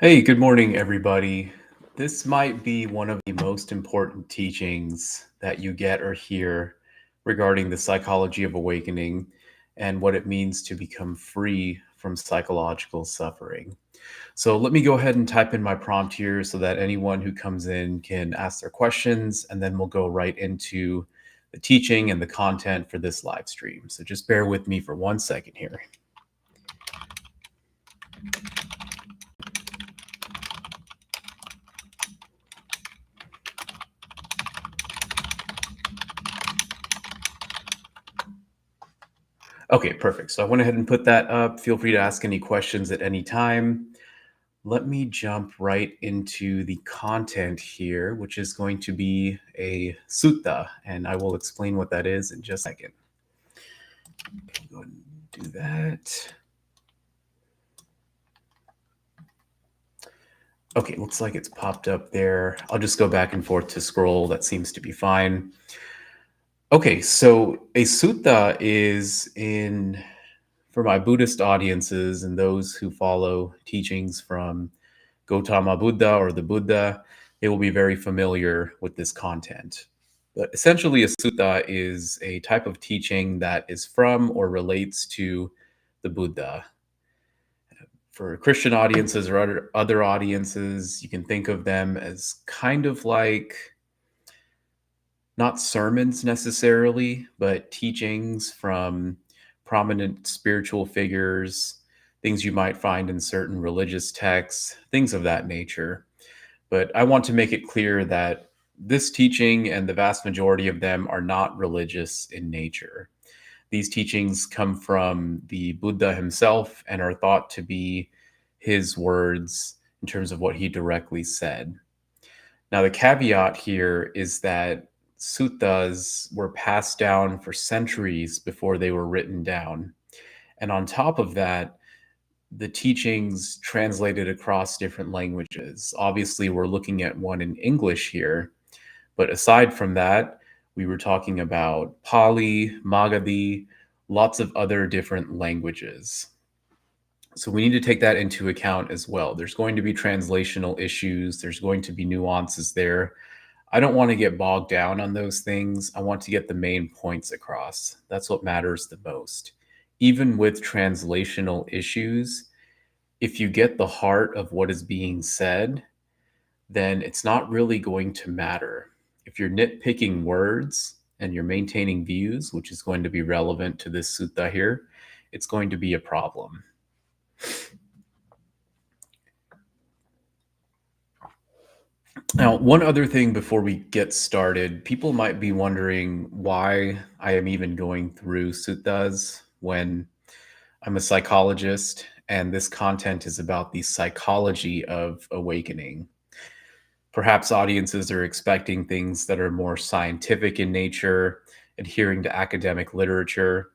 Hey, good morning, everybody. This might be one of the most important teachings that you get or hear regarding the psychology of awakening and what it means to become free from psychological suffering. So, let me go ahead and type in my prompt here so that anyone who comes in can ask their questions, and then we'll go right into the teaching and the content for this live stream. So, just bear with me for 1 second here. Okay, perfect. So I went ahead and put that up. Feel free to ask any questions at any time. Let me jump right into the content here, which is going to be a sutta, and I will explain what that is in just a second. Okay, go ahead and do that. Okay, looks like it's popped up there. I'll just go back and forth to scroll. That seems to be fine. Okay, so a sutta is in for my Buddhist audiences and those who follow teachings from Gautama Buddha or the Buddha, they will be very familiar with this content. But essentially, a sutta is a type of teaching that is from or relates to the Buddha. For Christian audiences or other audiences, you can think of them as kind of like not sermons necessarily, but teachings from prominent spiritual figures, things you might find in certain religious texts, things of that nature. But I want to make it clear that this teaching and the vast majority of them are not religious in nature. These teachings come from the Buddha himself and are thought to be his words in terms of what he directly said. Now, the caveat here is that suttas were passed down for centuries before they were written down. And on top of that, the teachings translated across different languages. Obviously, we're looking at one in English here, but aside from that, we were talking about Pali, Magadhi, lots of other different languages. So we need to take that into account as well. There's going to be translational issues, there's going to be nuances there. I don't want to get bogged down on those things. I want to get the main points across. That's what matters the most. Even with translational issues, if you get the heart of what is being said, then it's not really going to matter. If you're nitpicking words and you're maintaining views, which is going to be relevant to this sutta here, it's going to be a problem. Now, one other thing before we get started, people might be wondering why I am even going through suttas when I'm a psychologist and this content is about the psychology of awakening. Perhaps audiences are expecting things that are more scientific in nature, adhering to academic literature.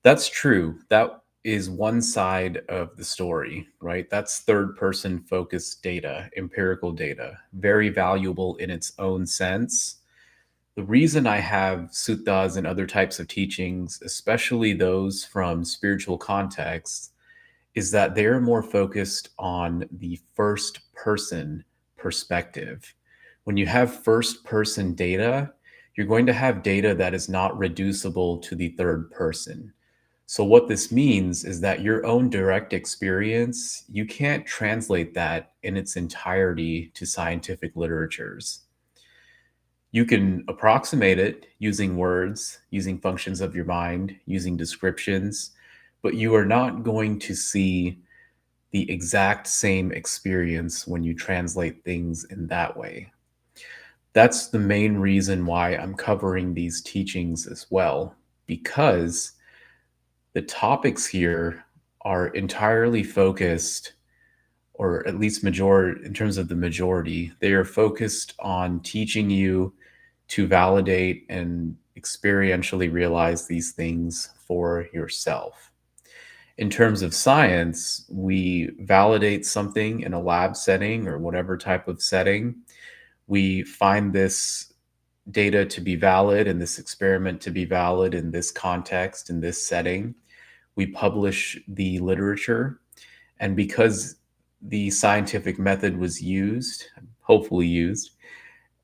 That's true. That is one side of the story, right? That's third person focused data, empirical data, very valuable in its own sense. The reason I have suttas and other types of teachings, especially those from spiritual contexts, is that they're more focused on the first person perspective. When you have first person data, you're going to have data that is not reducible to the third person. So, what this means is that your own direct experience, you can't translate that in its entirety to scientific literatures. You can approximate it using words, using functions of your mind, using descriptions, but you are not going to see the exact same experience when you translate things in that way. That's the main reason why I'm covering these teachings as well, because the topics here are entirely focused, or at least majority in terms of the majority, they are focused on teaching you to validate and experientially realize these things for yourself. In terms of science, we validate something in a lab setting or whatever type of setting. We find this data to be valid and this experiment to be valid in this context, in this setting. We publish the literature. And because the scientific method was used, hopefully used,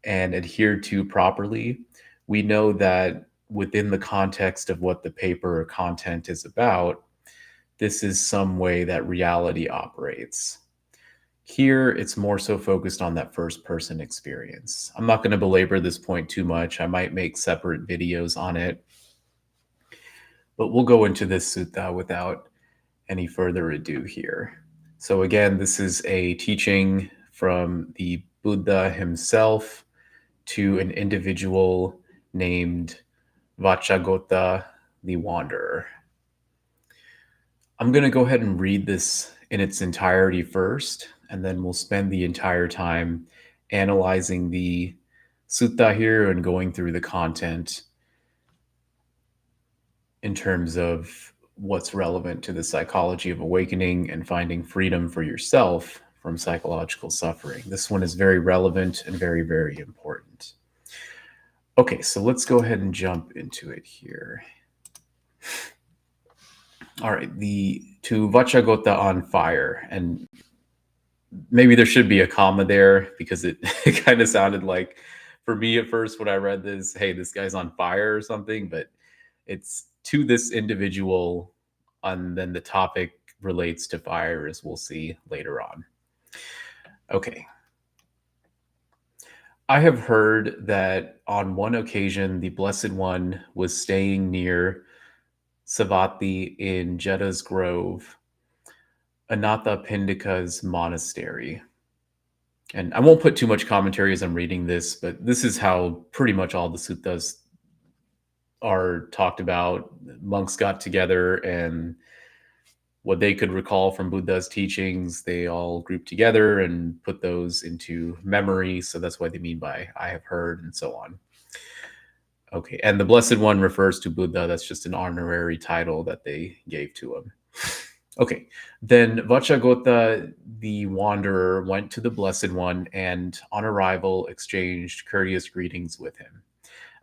and adhered to properly, we know that within the context of what the paper or content is about, this is some way that reality operates. Here, it's more so focused on that first person experience. I'm not going to belabor this point too much. I might make separate videos on it, but we'll go into this sutta without any further ado here. So, again, this is a teaching from the Buddha himself to an individual named Vacchagotta the Wanderer. I'm going to go ahead and read this in its entirety first, and then we'll spend the entire time analyzing the sutta here and going through the content in terms of what's relevant to the psychology of awakening and finding freedom for yourself from psychological suffering. This one is very relevant and very, very important. Okay, so let's go ahead and jump into it here. All right, to Vacchagotta on fire, and maybe there should be a comma there because it kind of sounded like, for me at first when I read this, hey, this guy's on fire or something, but it's to this individual, and then the topic relates to fire, as we'll see later on. Okay. I have heard that on one occasion, the Blessed One was staying near Savatthi in Jeddah's Grove, Anathapindika's monastery. And I won't put too much commentary as I'm reading this, but this is how pretty much all the suttas are talked about. Monks got together, and what they could recall from Buddha's teachings, they all grouped together and put those into memory. So that's what they mean by I have heard and so on. Okay, and the Blessed One refers to Buddha. That's just an honorary title that they gave to him. Okay, then Vacchagotta the Wanderer went to the Blessed One and on arrival exchanged courteous greetings with him.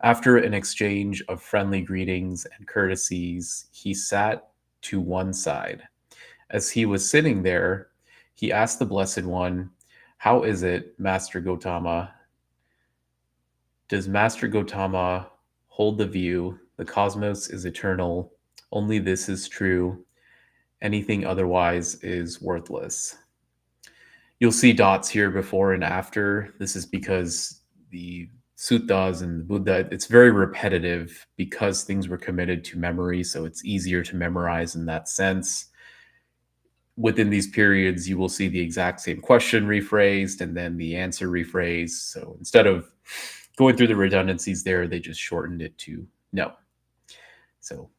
After an exchange of friendly greetings and courtesies, he sat to one side. As he was sitting there, he asked the Blessed One, "How is it, Master Gautama? Does Master Gautama hold the view the cosmos is eternal, only this is true, anything otherwise is worthless?" You'll see dots here before and after. This is because the suttas and the Buddha, it's very repetitive because things were committed to memory, so it's easier to memorize in that sense. Within these periods, you will see the exact same question rephrased and then the answer rephrased. So instead of going through the redundancies there, they just shortened it to no. So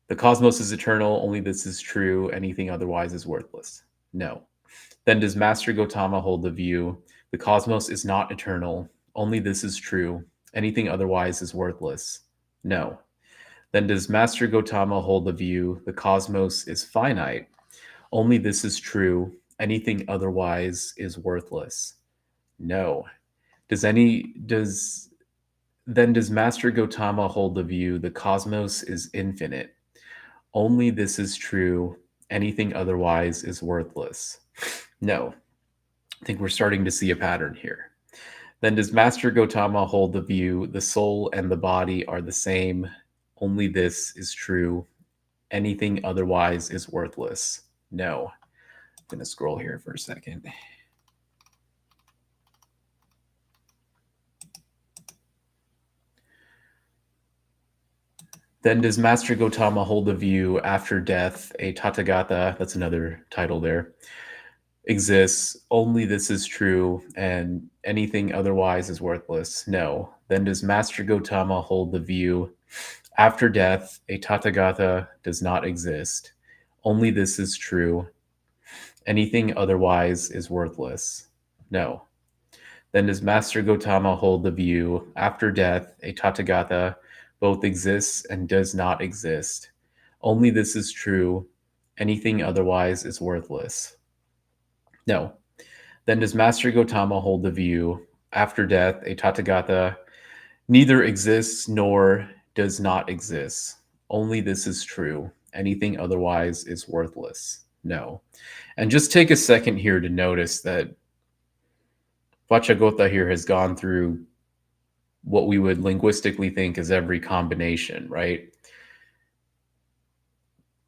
the cosmos is eternal, only this is true, anything otherwise is worthless. No. Then does Master Gautama hold the view the cosmos is not eternal, only this is true, anything otherwise is worthless? No. Then does Master Gautama hold the view the cosmos is finite, only this is true, anything otherwise is worthless? No. Does Master Gautama hold the view the cosmos is infinite, only this is true, anything otherwise is worthless? No. I think we're starting to see a pattern here. Then does Master Gautama hold the view the soul and the body are the same, only this is true, anything otherwise is worthless? No. I'm going to scroll here for a second. Then does Master Gautama hold the view after death, a Tathagata, that's another title there, exists, only this is true, and anything otherwise is worthless? No. Then does Master Gautama hold the view after death, a Tathagata does not exist, only this is true, anything otherwise is worthless? No. Then does Master Gautama hold the view after death, a Tathagata both exists and does not exist, only this is true, anything otherwise is worthless? No. Then does Master Gautama hold the view after death, a Tathagata neither exists nor does not exist, only this is true, anything otherwise is worthless? no. And just take a second here to notice that Vacchagotta here has gone through what we would linguistically think is every combination, right?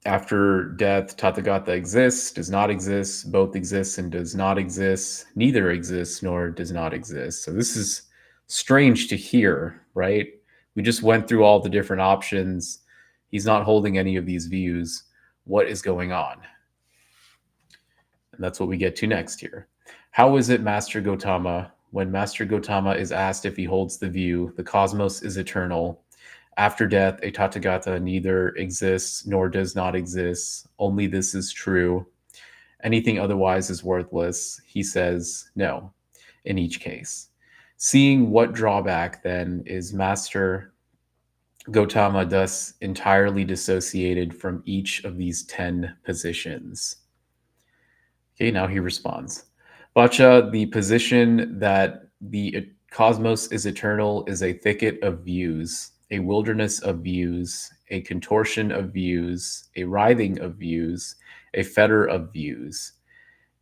After death, Tathagata exists, does not exist, both exists and does not exist, neither exists nor does not exist. So this is strange to hear, right? We just went through all the different options. He's not holding any of these views. What is going on? And that's what we get to next here. How is it, Master Gautama, when Master Gautama is asked if he holds the view, the cosmos is eternal, after death, a Tathagata neither exists nor does not exist. Only this is true. Anything otherwise is worthless. He says no in each case. Seeing what drawback, then, is Master Gautama thus entirely dissociated from each of these 10 positions? Okay, now he responds. Vacha, the position that the cosmos is eternal is a thicket of views, a wilderness of views, a contortion of views, a writhing of views, a fetter of views.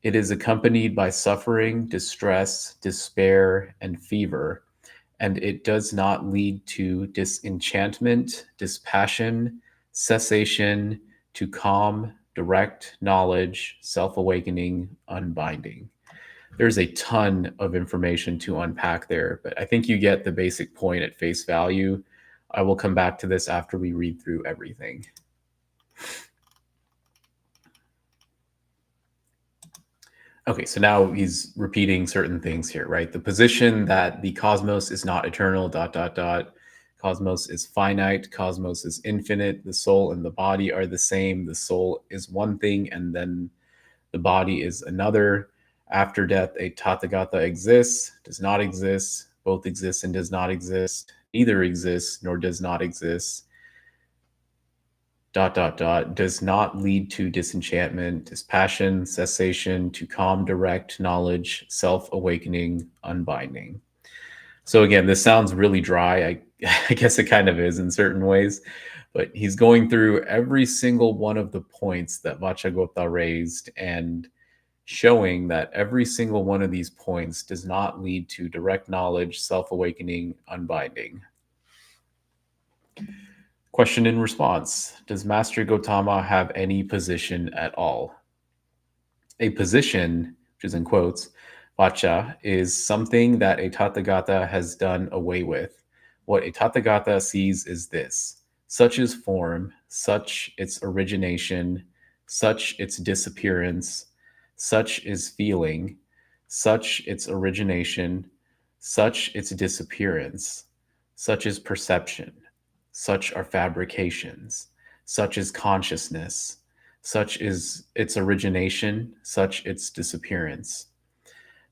It is accompanied by suffering, distress, despair, and fever, and it does not lead to disenchantment, dispassion, cessation, to calm, direct knowledge, self-awakening, unbinding. There's a ton of information to unpack there, but I think you get the basic point at face value. I will come back to this after we read through everything. Okay, so now he's repeating certain things here, right? The position that the cosmos is not eternal, ... Cosmos is finite, cosmos is infinite, the soul and the body are the same, the soul is one thing, and then the body is another. After death, a Tathagata exists, does not exist, both exist and does not exist, neither exists nor does not exist, ... does not lead to disenchantment, dispassion, cessation, to calm, direct knowledge, self-awakening, unbinding. So again, this sounds really dry. I guess it kind of is in certain ways, but he's going through every single one of the points that Vacchagotta raised and showing that every single one of these points does not lead to direct knowledge, self-awakening, unbinding. Question in response. Does Master Gautama have any position at all? A position, which is in quotes, Vacha, is something that a Tathagata has done away with. What a Tathagata sees is this: such is form, such its origination, such its disappearance, such is feeling, such its origination, such its disappearance, such is perception, such are fabrications, such is consciousness, such is its origination, such its disappearance.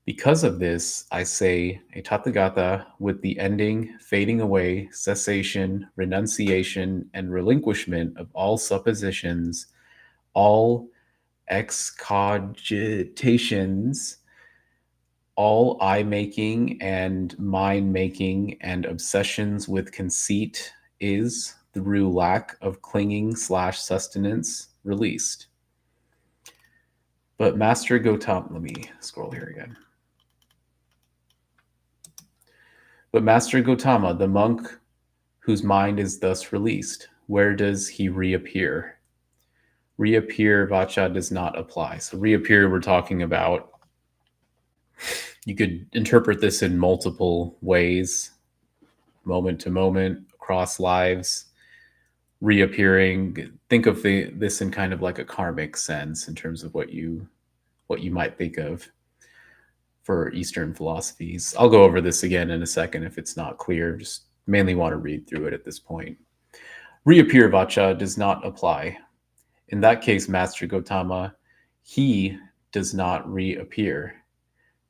Because of this, I say a Tathagata with the ending, fading away, cessation, renunciation, and relinquishment of all suppositions, all excogitations, all I-making and mind-making and obsessions with conceit is, through lack of clinging/sustenance, released. But Master Gautama, let me scroll here again. But Master Gautama, the monk whose mind is thus released, where does he reappear? Reappear, Vacha, does not apply. So reappear, we're talking about, you could interpret this in multiple ways, moment to moment, across lives, reappearing. Think of this in kind of like a karmic sense in terms of what you might think of for Eastern philosophies. I'll go over this again in a second if it's not clear. Just mainly want to read through it at this point. Reappear, Vacha, does not apply. In that case, Master Gautama, he does not reappear.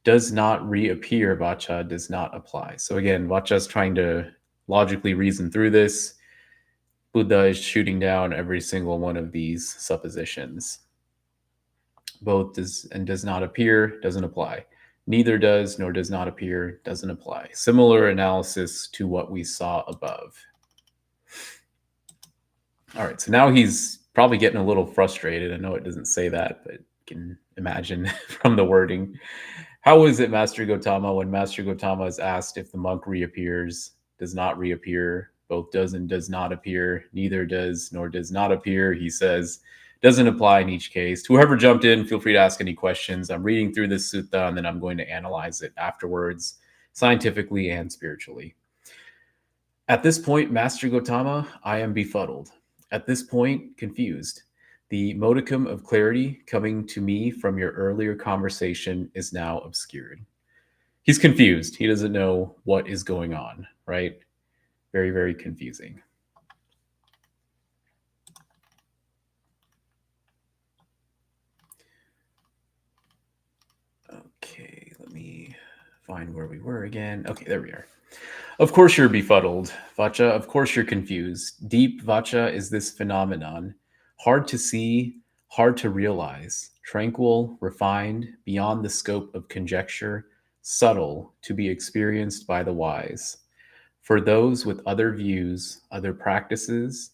Does not reappear, Vacha, does not apply. So again, Vacha is trying to logically reason through this. Buddha is shooting down every single one of these suppositions. Both does and does not appear, doesn't apply. Neither does nor does not appear, doesn't apply. Similar analysis to what we saw above. All right, so now he's probably getting a little frustrated. I know it doesn't say that, but you can imagine from the wording. How is it, Master Gotama, when Master Gotama is asked if the monk reappears, does not reappear, both does and does not appear, neither does nor does not appear? He says, doesn't apply in each case. To whoever jumped in, feel free to ask any questions. I'm reading through this sutta and then I'm going to analyze it afterwards, scientifically and spiritually. At this point, Master Gotama, I am befuddled. At this point, confused. The modicum of clarity coming to me from your earlier conversation is now obscured. He's confused. He doesn't know what is going on, right? Very, very confusing. Okay, let me find where we were again. Okay, there we are. Of course you're befuddled, Vacha. Of course you're confused. Deep, Vacha, is this phenomenon. Hard to see, hard to realize. Tranquil, refined, beyond the scope of conjecture, subtle, to be experienced by the wise. For those with other views, other practices,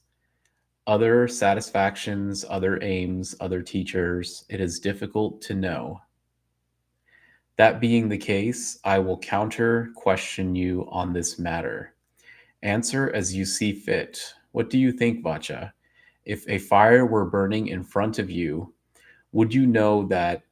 other satisfactions, other aims, other teachers, it is difficult to know. That being the case, I will counter question you on this matter. Answer as you see fit. What do you think, Vacha? If a fire were burning in front of you, would you know that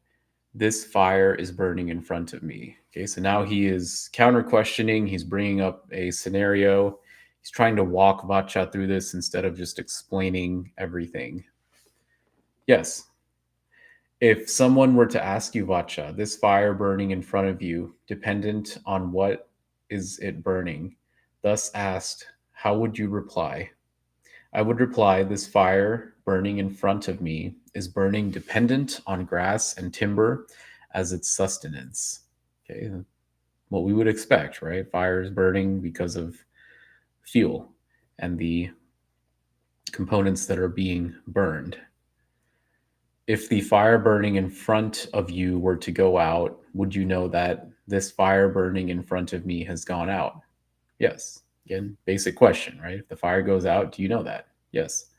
this fire is burning in front of me? Okay, so now he is counter questioning. He's bringing up a scenario. He's trying to walk Vacha through this instead of just explaining everything. Yes. If someone were to ask you, Vacha, this fire burning in front of you, dependent on what is it burning, thus asked, how would you reply? I would reply, this fire burning in front of me is burning dependent on grass and timber as its sustenance. Okay, what we would expect, right? Fire is burning because of fuel and the components that are being burned. If the fire burning in front of you were to go out, would you know that this fire burning in front of me has gone out? Yes. Again, basic question, right? If the fire goes out, do you know that? Yes.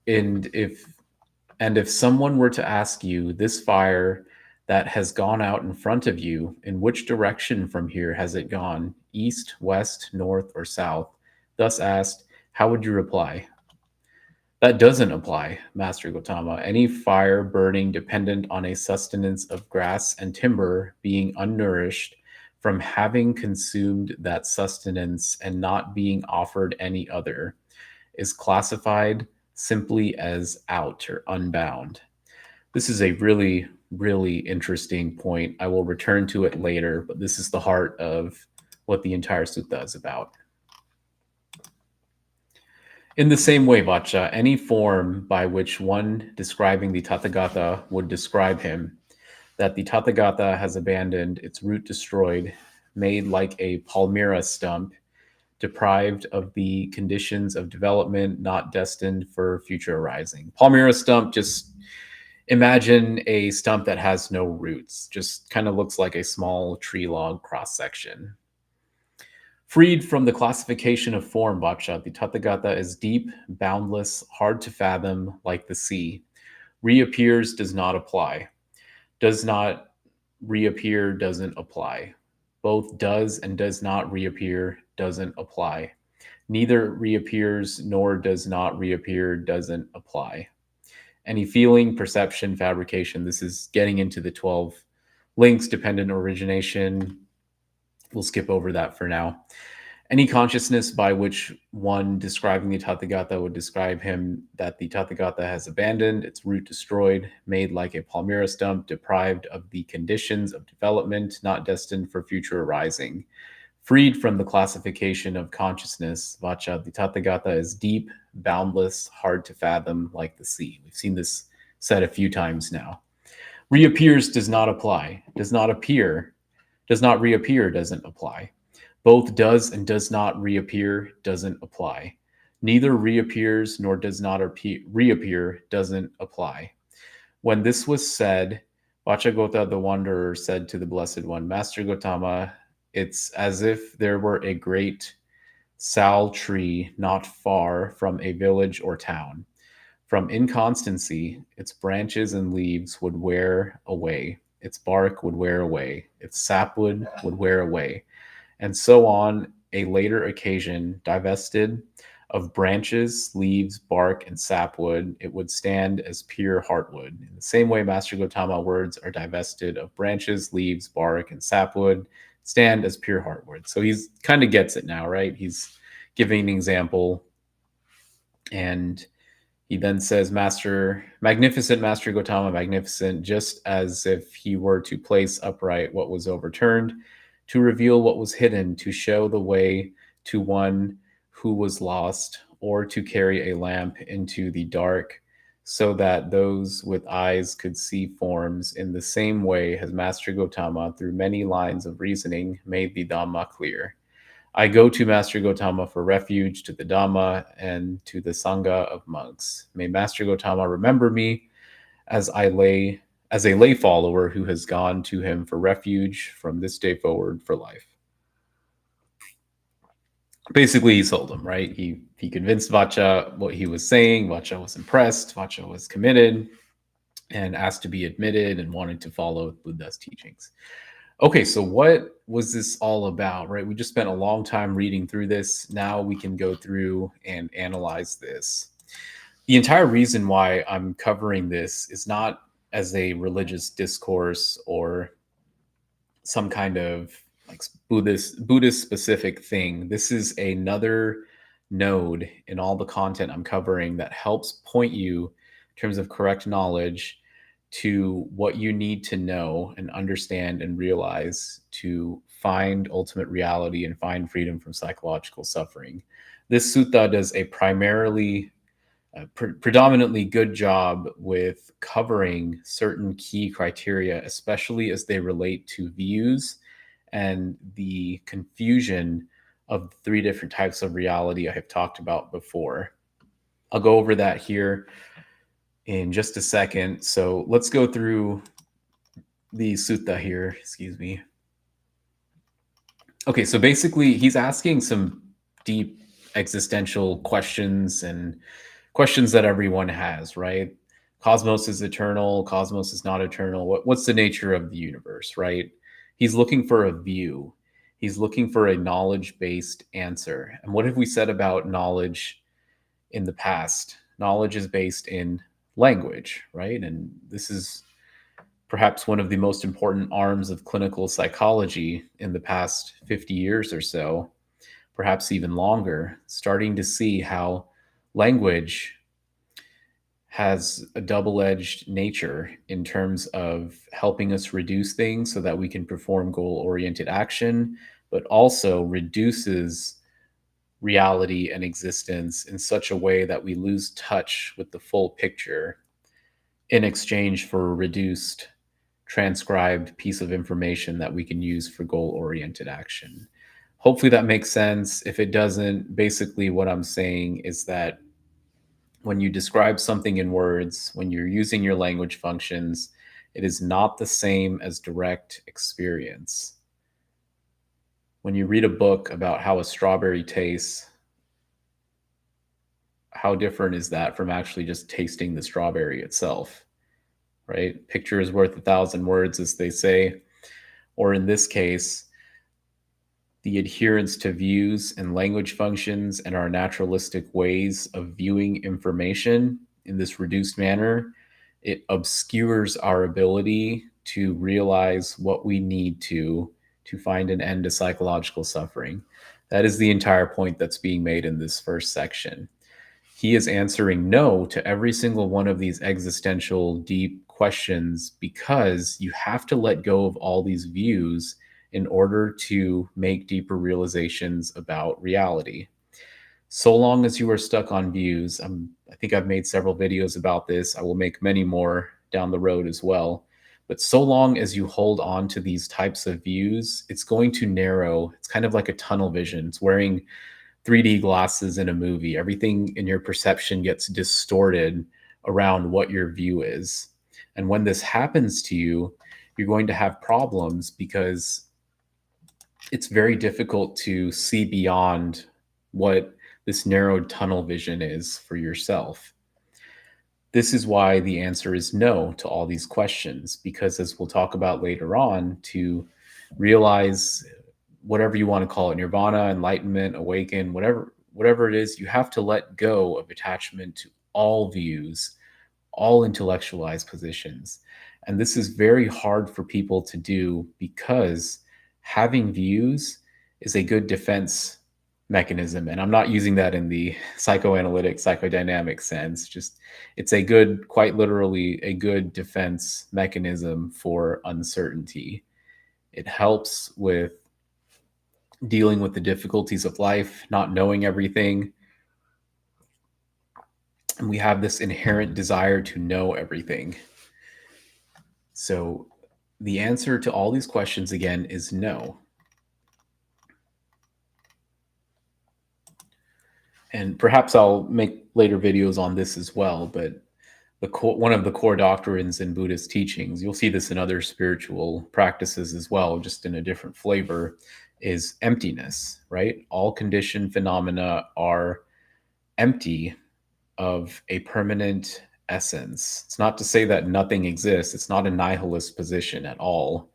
And if someone were to ask you, this fire that has gone out in front of you, in which direction from here has it gone? East, west, north, or south? Thus asked, how would you reply? That doesn't apply, Master Gotama. Any fire burning dependent on a sustenance of grass and timber being unnourished from having consumed that sustenance and not being offered any other is classified simply as out or unbound. This is a really, really interesting point. I will return to it later, but this is the heart of what the entire sutta is about. In the same way, Vacha, any form by which one describing the Tathagata would describe him, that the Tathagata has abandoned, its root destroyed, made like a palmyra stump, deprived of the conditions of development, not destined for future arising. Palmyra stump, just imagine a stump that has no roots, just kind of looks like a small tree log cross section. Freed from the classification of form, Vacha, the Tathagata is deep, boundless, hard to fathom, like the sea. Reappears does not apply. Does not reappear doesn't apply. Both does and does not reappear doesn't apply. Neither reappears nor does not reappear doesn't apply. Any feeling, perception, fabrication, this is getting into the 12 links, dependent origination. We'll skip over that for now. Any consciousness by which one describing the Tathagata would describe him, that the Tathagata has abandoned, its root destroyed, made like a palmyra stump, deprived of the conditions of development, not destined for future arising. Freed from the classification of consciousness, Vacha, the Tathagata is deep, boundless, hard to fathom, like the sea. We've seen this said a few times now. Reappears does not apply, does not appear, does not reappear doesn't apply. Both does and does not reappear doesn't apply. Neither reappears nor does not reappear doesn't apply. When this was said, Vacchagotta the Wanderer said to the Blessed One, Master Gotama, it's as if there were a great sal tree not far from a village or town. From inconstancy, its branches and leaves would wear away, its bark would wear away, its sapwood would wear away, and so on a later occasion, divested of branches, leaves, bark, and sapwood, it would stand as pure heartwood. In the same way, Master Gotama words are divested of branches, leaves, bark, and sapwood, stand as pure heartwood. So he's kind of gets it now, right? He's giving an example, and he then says, Magnificent Master Gotama, magnificent, just as if he were to place upright what was overturned, to reveal what was hidden, to show the way to one who was lost, or to carry a lamp into the dark, so that those with eyes could see forms. In the same way has Master Gotama, through many lines of reasoning, made the Dhamma clear. I go to Master Gotama for refuge, to the Dhamma and to the Sangha of monks. May Master Gotama remember me as as a lay follower who has gone to him for refuge from this day forward for life. Basically, he sold him, right? He convinced Vacha what he was saying. Vacha was impressed. Vacha was committed and asked to be admitted and wanted to follow Buddha's teachings. Okay, so what was this all about, right? We just spent a long time reading through this. Now we can go through and analyze this. The entire reason why I'm covering this is not as a religious discourse or some kind of like Buddhist specific thing. This is another node in all the content I'm covering that helps point you in terms of correct knowledge to what you need to know and understand and realize to find ultimate reality and find freedom from psychological suffering. This sutta does a predominantly good job with covering certain key criteria, especially as they relate to views and the confusion of three different types of reality I have talked about before. I'll go over that here in just a second. So let's go through the sutta here. Excuse me. Okay, so basically, he's asking some deep existential questions and questions that everyone has, right? Cosmos is eternal, cosmos is not eternal. What's the nature of the universe, right? He's looking for a view. He's looking for a knowledge-based answer. And what have we said about knowledge in the past? Knowledge is based in language, right? And this is perhaps one of the most important arms of clinical psychology in the past 50 years or so, perhaps even longer, starting to see how language has a double-edged nature in terms of helping us reduce things so that we can perform goal-oriented action, but also reduces reality and existence in such a way that we lose touch with the full picture in exchange for a reduced transcribed piece of information that we can use for goal-oriented action. Hopefully that makes sense. If it doesn't, basically what I'm saying is that when you describe something in words, when you're using your language functions, it is not the same as direct experience. When you read a book about how a strawberry tastes, how different is that from actually just tasting the strawberry itself, right? Picture is worth 1,000 words, as they say. Or in this case, the adherence to views and language functions and our naturalistic ways of viewing information in this reduced manner, it obscures our ability to realize what we need to find an end to psychological suffering. That is the entire point that's being made in this first section. He is answering no to every single one of these existential deep questions because you have to let go of all these views in order to make deeper realizations about reality. So long as you are stuck on views, I think I've made several videos about this. I will make many more down the road as well. But so long as you hold on to these types of views, it's going to narrow. It's kind of like a tunnel vision. It's wearing 3D glasses in a movie. Everything in your perception gets distorted around what your view is. And when this happens to you, you're going to have problems because it's very difficult to see beyond what this narrowed tunnel vision is for yourself. This is why the answer is no to all these questions, because as we'll talk about later on, to realize whatever you want to call it, nirvana, enlightenment, awaken, whatever it is, you have to let go of attachment to all views, all intellectualized positions. And this is very hard for people to do because having views is a good defense mechanism. And I'm not using that in the psychoanalytic, psychodynamic sense. Just it's a good, quite literally, a good defense mechanism for uncertainty. It helps with dealing with the difficulties of life, not knowing everything. And we have this inherent desire to know everything. So the answer to all these questions again is no. And perhaps I'll make later videos on this as well, but one of the core doctrines in Buddhist teachings, you'll see this in other spiritual practices as well, just in a different flavor, is emptiness, right? All conditioned phenomena are empty of a permanent essence. It's not to say that nothing exists. It's not a nihilist position at all.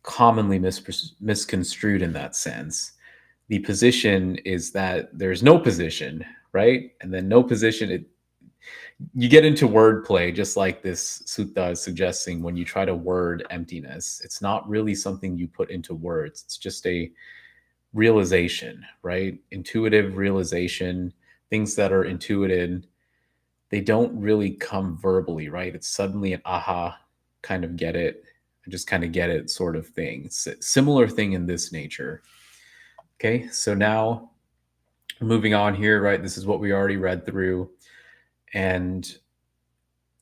Commonly misconstrued in that sense. The position is that there's no position, right? And then no position, you get into wordplay, just like this sutta is suggesting when you try to word emptiness. It's not really something you put into words. It's just a realization, right? Intuitive realization, things that are intuited, they don't really come verbally, right? It's suddenly an aha, kind of get it, I just kind of get it sort of thing. It's a similar thing in this nature. Okay, so now moving on here, right? This is what we already read through. And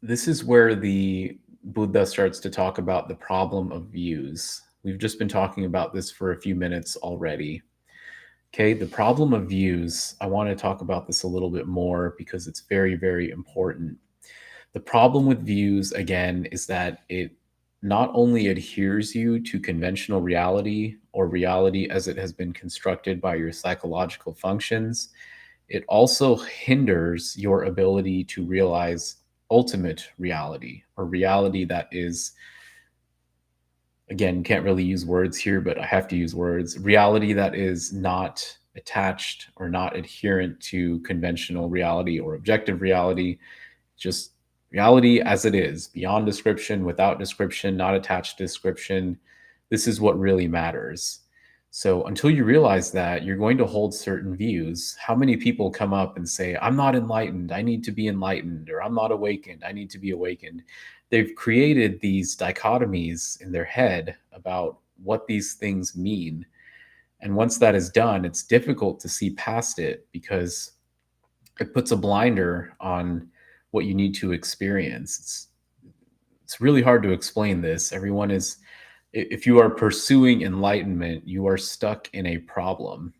this is where the Buddha starts to talk about the problem of views. We've just been talking about this for a few minutes already. Okay, the problem of views, I want to talk about this a little bit more because it's very, very important. The problem with views, again, is that it not only adheres you to conventional reality or reality as it has been constructed by your psychological functions, it also hinders your ability to realize ultimate reality, or reality that is, again, can't really use words here, but I have to use words, reality that is not attached or not adherent to conventional reality or objective reality, just reality as it is, beyond description, without description, not attached to description. This is what really matters. So until you realize that, you're going to hold certain views. How many people come up and say, I'm not enlightened, I need to be enlightened, or I'm not awakened, I need to be awakened? They've created these dichotomies in their head about what these things mean. And once that is done, it's difficult to see past it because it puts a blinder on what you need to experience. It's really hard to explain this. Everyone is, if you are pursuing enlightenment, you are stuck in a problem.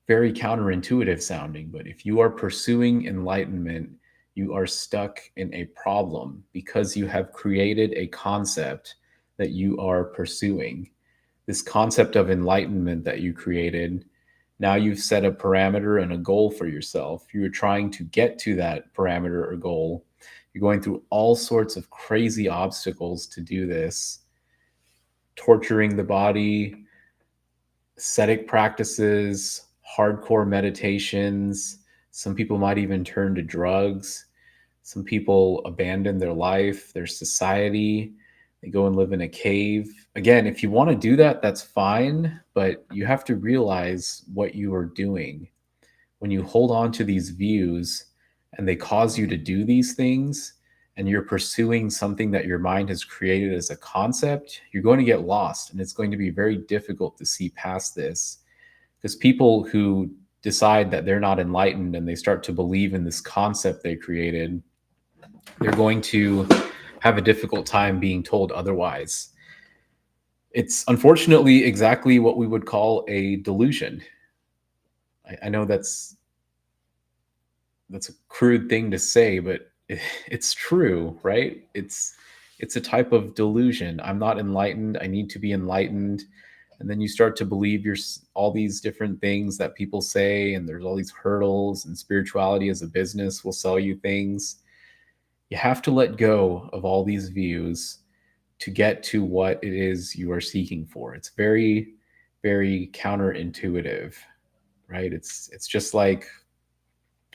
Very counterintuitive sounding, but if you are pursuing enlightenment, you are stuck in a problem because you have created a concept that you are pursuing. This concept of enlightenment that you created, now you've set a parameter and a goal for yourself. You're trying to get to that parameter or goal. You're going through all sorts of crazy obstacles to do this, torturing the body, ascetic practices, hardcore meditations. Some people might even turn to drugs. Some people abandon their life, their society. They go and live in a cave. Again, if you want to do that, that's fine, but you have to realize what you are doing. When you hold on to these views and they cause you to do these things, and you're pursuing something that your mind has created as a concept, you're going to get lost, and it's going to be very difficult to see past this. Because people who decide that they're not enlightened and they start to believe in this concept they created, they're going to have a difficult time being told otherwise. It's unfortunately exactly what we would call a delusion. I know that's a crude thing to say, but it's true, right? It's a type of delusion. I'm not enlightened. I need to be enlightened. And then you start to believe all these different things that people say, and there's all these hurdles, and spirituality as a business will sell you things. You have to let go of all these views to get to what it is you are seeking for. It's very, very counterintuitive, right? It's just like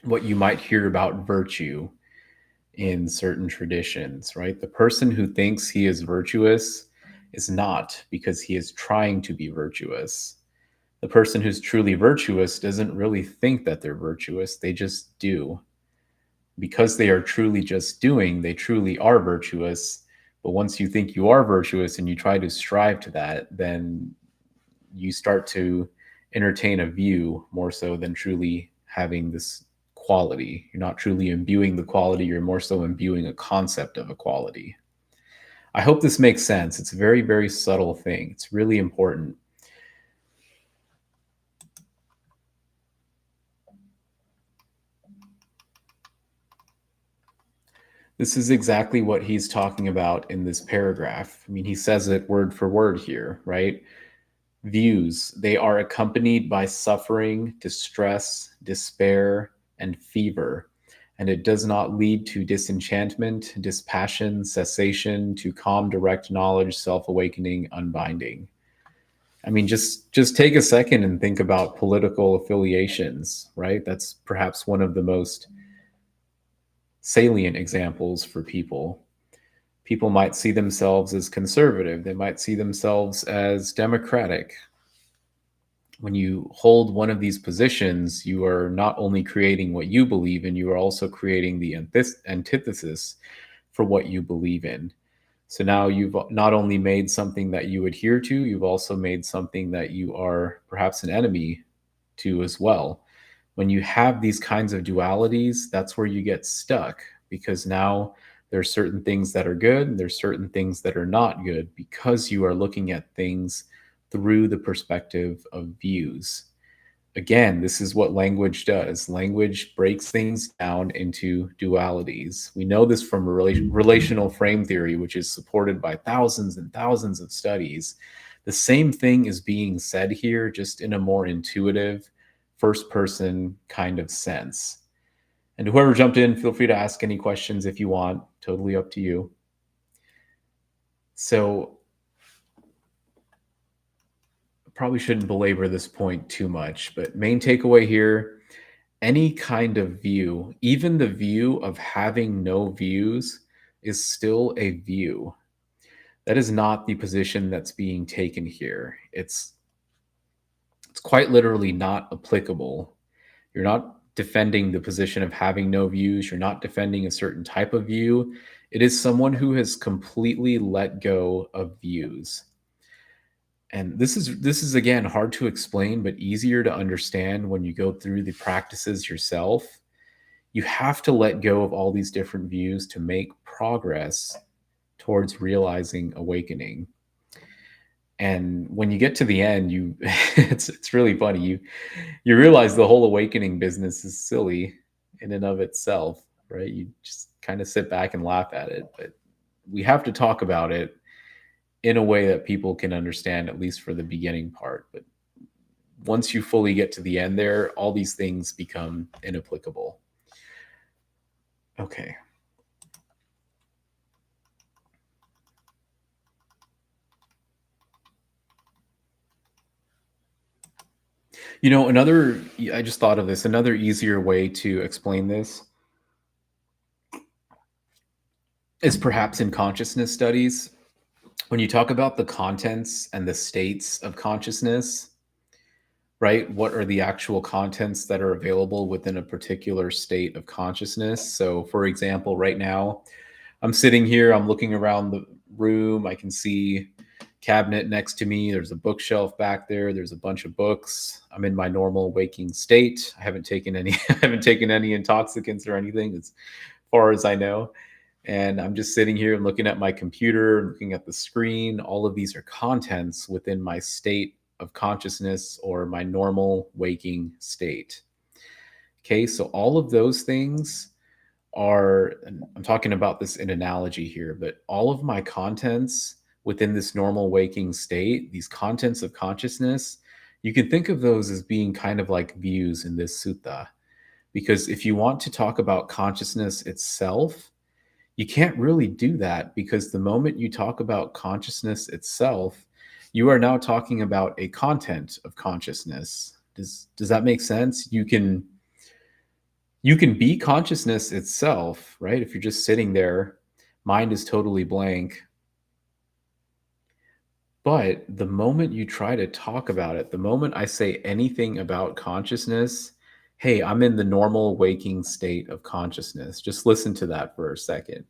what you might hear about virtue in certain traditions, right? The person who thinks he is virtuous is not, because he is trying to be virtuous. The person who's truly virtuous doesn't really think that they're virtuous, they just do. Because they are truly just doing, they truly are virtuous. But once you think you are virtuous and you try to strive to that, then you start to entertain a view more so than truly having this quality. You're not truly imbuing the quality, you're more so imbuing a concept of a quality. I hope this makes sense. It's a very, very subtle thing. It's really important. This is exactly what he's talking about in this paragraph. I mean, he says it word for word here, right? Views, they are accompanied by suffering, distress, despair, and fever, and it does not lead to disenchantment, dispassion, cessation, to calm, direct knowledge, self-awakening, unbinding. I mean, just take a second and think about political affiliations, right? That's perhaps one of the most salient examples for people. People might see themselves as conservative, they might see themselves as democratic. When you hold one of these positions, you are not only creating what you believe in, you are also creating the antithesis for what you believe in. So now you've not only made something that you adhere to, you've also made something that you are perhaps an enemy to as well. When you have these kinds of dualities, that's where you get stuck, because now there's certain things that are good and there's certain things that are not good, because you are looking at things through the perspective of views. Again, this is what language does. Language breaks things down into dualities. We know this from relational frame theory, which is supported by thousands and thousands of studies. The same thing is being said here, just in a more intuitive, first person kind of sense. And whoever jumped in, feel free to ask any questions if you want. Totally up to you. So, probably shouldn't belabor this point too much, but main takeaway here, any kind of view, even the view of having no views, is still a view. That is not the position that's being taken here. It's quite literally not applicable. You're not defending the position of having no views, you're not defending a certain type of view. It is someone who has completely let go of views. And this is again hard to explain but easier to understand when you go through the practices yourself. You have to let go of all these different views to make progress towards realizing awakening. And when you get to the end, you it's really funny. You realize the whole awakening business is silly in and of itself, right? You just kind of sit back and laugh at it, but we have to talk about it in a way that people can understand, at least for the beginning part. But once you fully get to the end there, all these things become inapplicable. Okay. I just thought of this, another easier way to explain this is perhaps in consciousness studies. When you talk about the contents and the states of consciousness, right? What are the actual contents that are available within a particular state of consciousness? So, for example, right now, I'm sitting here, I'm looking around the room, I can see cabinet next to me, there's a bookshelf back there, there's a bunch of books. I'm in my normal waking state. I haven't taken any I haven't taken any intoxicants or anything as far as I know. And I'm just sitting here and looking at my computer, looking at the screen. All of these are contents within my state of consciousness or my normal waking state. Okay, so all of those things are, and I'm talking about this in analogy here, but all of my contents within this normal waking state, these contents of consciousness, you can think of those as being kind of like views in this sutta. Because if you want to talk about consciousness itself, You can't really do that because the moment you talk about consciousness itself, you are now talking about a content of consciousness. Does that make sense? You can be consciousness itself, right? If you're just sitting there, mind is totally blank. But the moment you try to talk about it, the moment I say anything about consciousness, hey, I'm in the normal waking state of consciousness. Just listen to that for a second.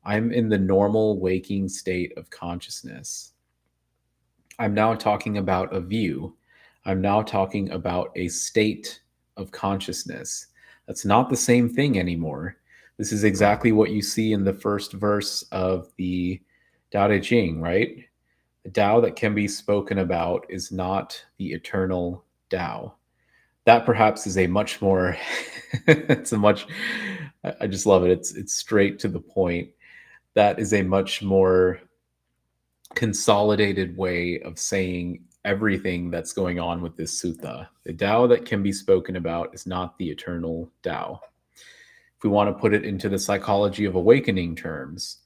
I'm in the normal waking state of consciousness. I'm now talking about a view. I'm now talking about a state of consciousness. That's not the same thing anymore. This is exactly what you see in the first verse of the Tao Te Ching, right? The Tao that can be spoken about is not the eternal Tao. That perhaps is a much more, it's a much, I just love it. It's straight to the point. That is a much more consolidated way of saying everything that's going on with this sutta. The Tao that can be spoken about is not the eternal Tao. If we want to put it into the psychology of awakening terms,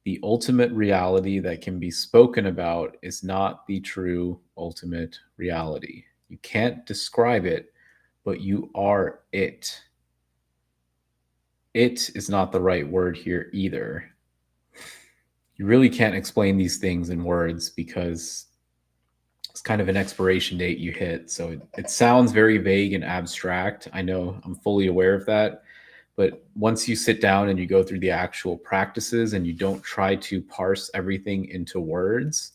the ultimate reality that can be spoken about is not the true ultimate reality. You can't describe it, but you are it. It is not the right word here either. You really can't explain these things in words because it's kind of an expiration date you hit. So it sounds very vague and abstract. I know, I'm fully aware of that. But once you sit down and you go through the actual practices and you don't try to parse everything into words,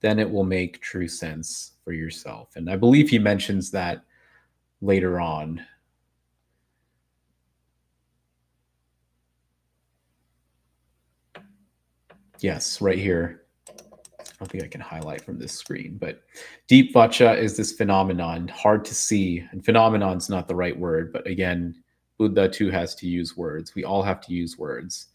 then it will make true sense for yourself. And I believe he mentions that later on. Yes, right here. I don't think I can highlight from this screen, but deep vacha is this phenomenon, hard to see. And phenomenon's not the right word, but again, Buddha too has to use words. We all have to use words.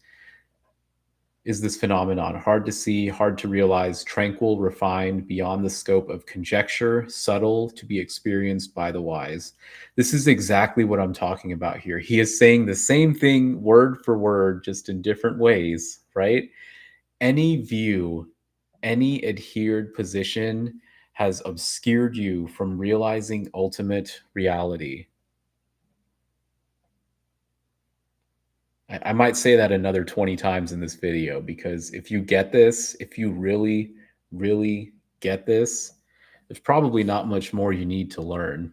Is this phenomenon hard to see, hard to realize, tranquil, refined, beyond the scope of conjecture, subtle, to be experienced by the wise? This is exactly what I'm talking about here. He is saying the same thing word for word, just in different ways, right? Any view, any adhered position has obscured you from realizing ultimate reality. I might say that another 20 times in this video because if you get this, if you really, really get this, there's probably not much more you need to learn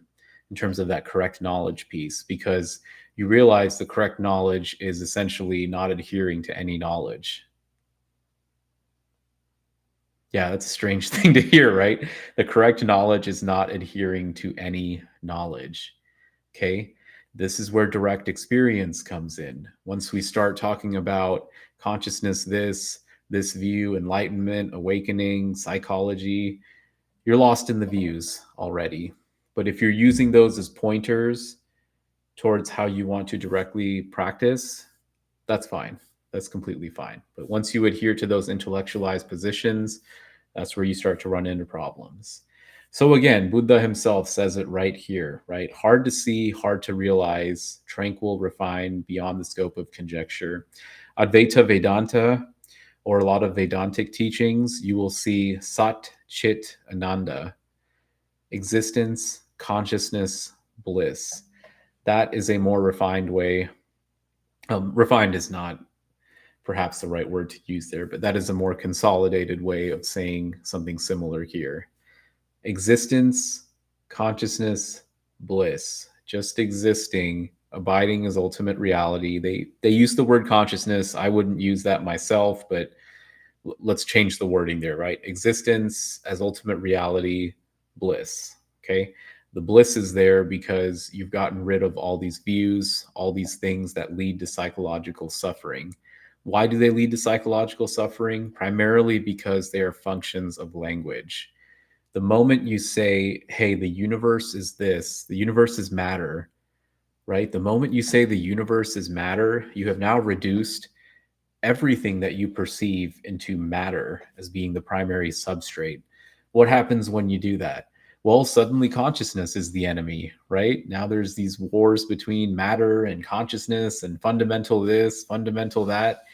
in terms of that correct knowledge piece because you realize the correct knowledge is essentially not adhering to any knowledge. Yeah, that's a strange thing to hear, right? The correct knowledge is not adhering to any knowledge. Okay. This is where direct experience comes in. Once we start talking about consciousness, this view, enlightenment, awakening, psychology, you're lost in the views already. But if you're using those as pointers towards how you want to directly practice, that's fine. That's completely fine. But once you adhere to those intellectualized positions, that's where you start to run into problems. So again, Buddha himself says it right here, right? Hard to see, hard to realize, tranquil, refined, beyond the scope of conjecture. Advaita Vedanta, or a lot of Vedantic teachings, you will see Sat, Chit, Ananda, existence, consciousness, bliss. That is a more refined way. Refined is not perhaps the right word to use there, but that is a more consolidated way of saying something similar here. Existence, consciousness, bliss, just existing, abiding as ultimate reality. They use the word consciousness. I wouldn't use that myself, but let's change the wording there, right? Existence as ultimate reality, bliss. Okay. The bliss is there because you've gotten rid of all these views, all these things that lead to psychological suffering. Why do they lead to psychological suffering? Primarily because they are functions of language. The moment you say, hey, the universe is this, the universe is matter, right? The moment you say the universe is matter, you have now reduced everything that you perceive into matter as being the primary substrate. What happens when you do that? Well, suddenly consciousness is the enemy, right? Now there's these wars between matter and consciousness and fundamental this, fundamental that.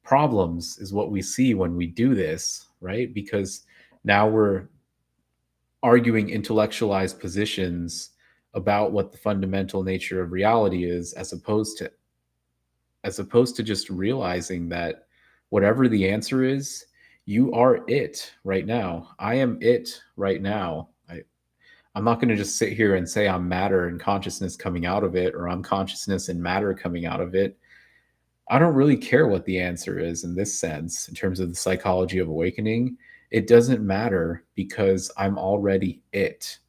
problems is what we see when we do this, right? Because now we're arguing intellectualized positions about what the fundamental nature of reality is, as opposed to just realizing that whatever the answer is, you are it right now. I am it right now. I'm not going to just sit here and say I'm matter and consciousness coming out of it, or I'm consciousness and matter coming out of it. I don't really care what the answer is in this sense, in terms of the psychology of awakening. It doesn't matter because I'm already it.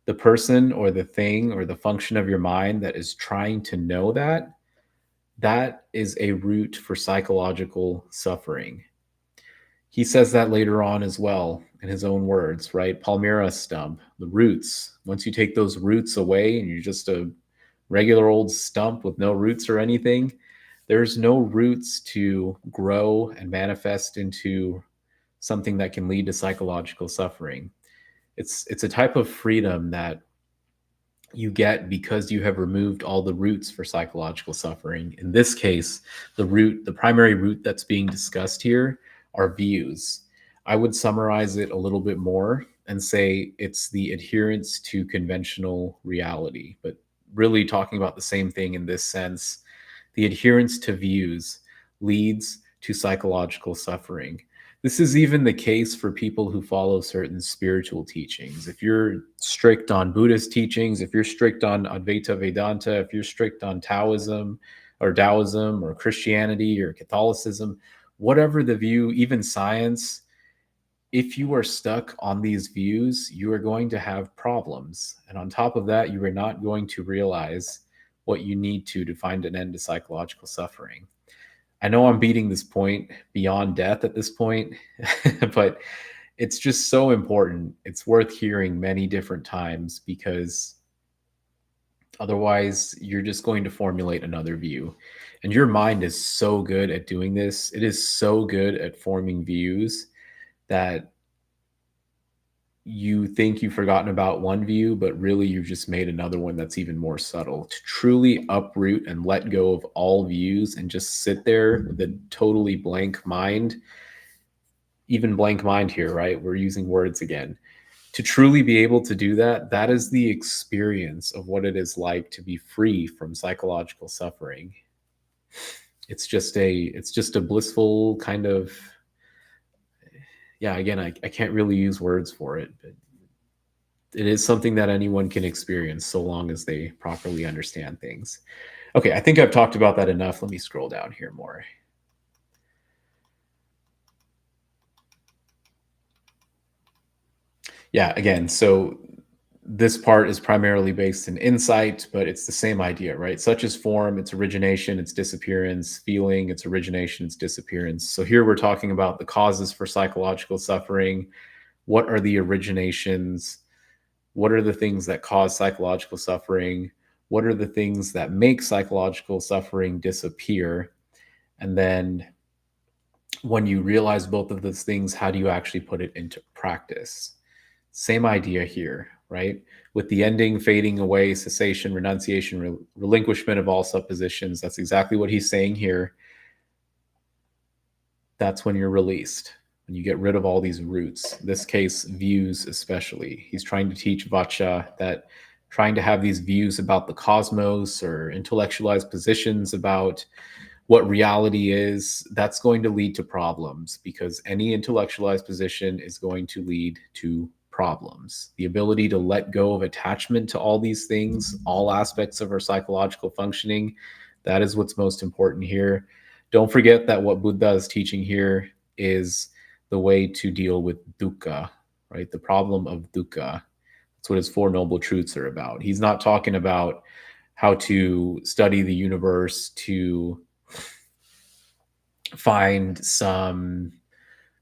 The person or the thing or the function of your mind that is trying to know that, that is a root for psychological suffering. He says that later on as well in his own words, right? Palmyra stump, the roots. Once you take those roots away and you're just a regular old stump with no roots or anything, there's no roots to grow and manifest into something that can lead to psychological suffering. It's a type of freedom that you get because you have removed all the roots for psychological suffering. In this case, the primary root that's being discussed here are views. I would summarize it a little bit more and say it's the adherence to conventional reality, but really talking about the same thing in this sense. The adherence to views leads to psychological suffering. This is even the case for people who follow certain spiritual teachings. If you're strict on Buddhist teachings, if you're strict on Advaita Vedanta, if you're strict on Taoism or Christianity or Catholicism, whatever the view, even science, if you are stuck on these views, you are going to have problems. And on top of that, you are not going to realize what you need to find an end to psychological suffering. I know I'm beating this point beyond death at this point, but it's just so important. It's worth hearing many different times because otherwise you're just going to formulate another view. And your mind is so good at doing this. It is so good at forming views that you think you've forgotten about one view, but really you've just made another one that's even more subtle. To truly uproot and let go of all views and just sit there with a totally blank mind, even blank mind here, right? We're using words again. To truly be able to do that, that is the experience of what it is like to be free from psychological suffering. It's just a blissful kind of, yeah, again, I can't really use words for it, but it is something that anyone can experience so long as they properly understand things. Okay, I think I've talked about that enough. Let me scroll down here more. Yeah, again, so this part is primarily based in insight, but it's the same idea, right? Such as form, its origination, its disappearance, feeling, its origination, its disappearance. So here we're talking about the causes for psychological suffering. What are the originations? What are the things that cause psychological suffering? What are the things that make psychological suffering disappear? And then when you realize both of those things, how do you actually put it into practice? Same idea here, right? With the ending, fading away, cessation, renunciation, relinquishment of all suppositions. That's exactly what he's saying here. That's when you're released, when you get rid of all these roots. In this case, views especially. He's trying to teach Vacha that trying to have these views about the cosmos or intellectualized positions about what reality is, that's going to lead to problems because any intellectualized position is going to lead to problems. The ability to let go of attachment to all these things, all aspects of our psychological functioning, that is what's most important here. Don't forget that what Buddha is teaching here is the way to deal with dukkha, right? The problem of dukkha. That's what his Four Noble Truths are about. He's not talking about how to study the universe to find some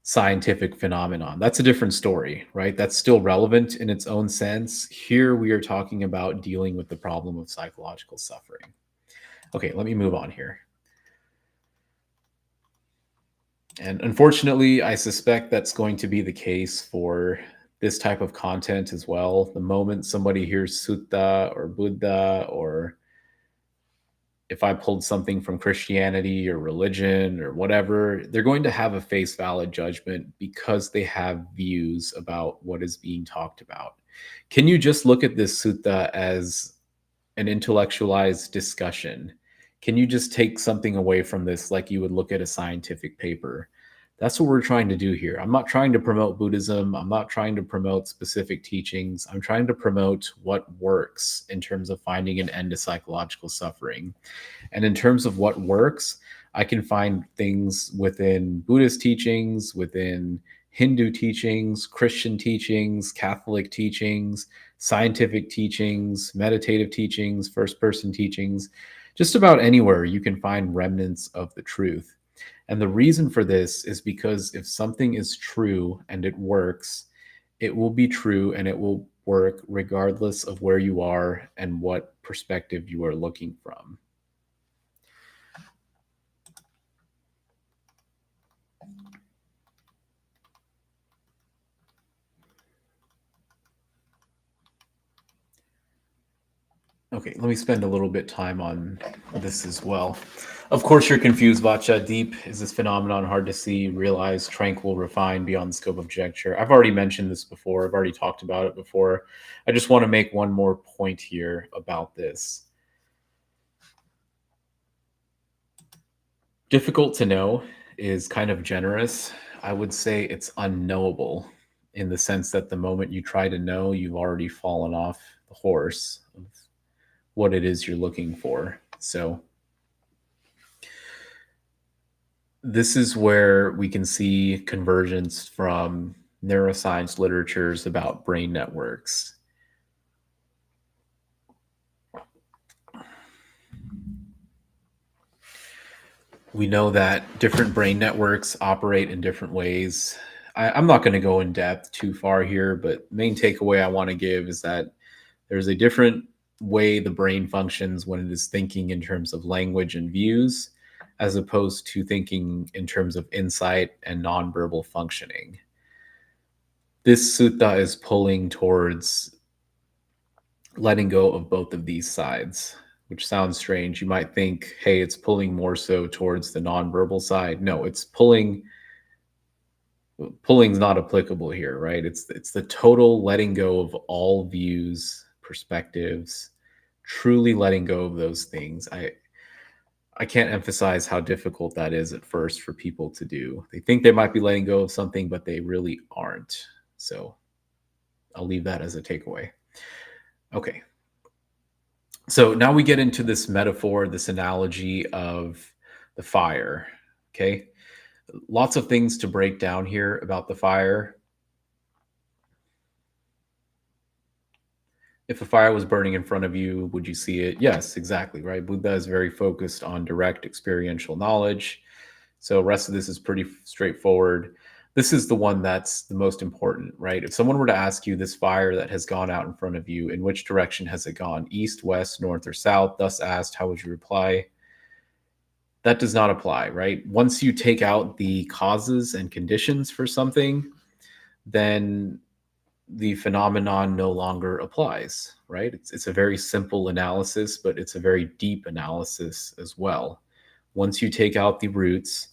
scientific phenomenon. That's a different story, right? That's still relevant in its own sense. Here we are talking about dealing with the problem of psychological suffering. Okay, let me move on here. And unfortunately, I suspect that's going to be the case for this type of content as well. The moment somebody hears Sutta or Buddha or if I pulled something from Christianity or religion or whatever, they're going to have a face valid judgment because they have views about what is being talked about. Can you just look at this sutta as an intellectualized discussion? Can you just take something away from this like you would look at a scientific paper? That's what we're trying to do here. I'm not trying to promote Buddhism. I'm not trying to promote specific teachings. I'm trying to promote what works in terms of finding an end to psychological suffering. And in terms of what works, I can find things within Buddhist teachings, within Hindu teachings, Christian teachings, Catholic teachings, scientific teachings, meditative teachings, first person teachings. Just about anywhere you can find remnants of the truth. And the reason for this is because if something is true and it works, it will be true and it will work regardless of where you are and what perspective you are looking from. Okay, let me spend a little bit time on this as well. Of course, you're confused, Vacha. Deep is this phenomenon hard to see, realize, tranquil, refined, beyond the scope of conjecture. I've already mentioned this before. I've already talked about it before. I just want to make one more point here about this. Difficult to know is kind of generous. I would say it's unknowable in the sense that the moment you try to know, you've already fallen off the horse of what it is you're looking for. So this is where we can see convergence from neuroscience literatures about brain networks. We know that different brain networks operate in different ways. I'm not going to go in depth too far here, but main takeaway I want to give is that there's a different way the brain functions when it is thinking in terms of language and views, as opposed to thinking in terms of insight and nonverbal functioning. This sutta is pulling towards letting go of both of these sides, which sounds strange. You might think, hey, it's pulling more so towards the nonverbal side. No, it's pulling's not applicable here, right? It's the total letting go of all views, perspectives, truly letting go of those things. I can't emphasize how difficult that is at first for people to do. They think they might be letting go of something, but they really aren't. So I'll leave that as a takeaway. Okay. So now we get into this metaphor, this analogy of the fire. Okay. Lots of things to break down here about the fire. If a fire was burning in front of you, would you see it? Yes, exactly, right? Buddha is very focused on direct experiential knowledge. So the rest of this is pretty straightforward. This is the one that's the most important, right? If someone were to ask you this fire that has gone out in front of you, in which direction has it gone? East, west, north, or south? Thus asked, how would you reply? That does not apply, right? Once you take out the causes and conditions for something, then the phenomenon no longer applies, right? It's a very simple analysis, but it's a very deep analysis as well. Once you take out the roots,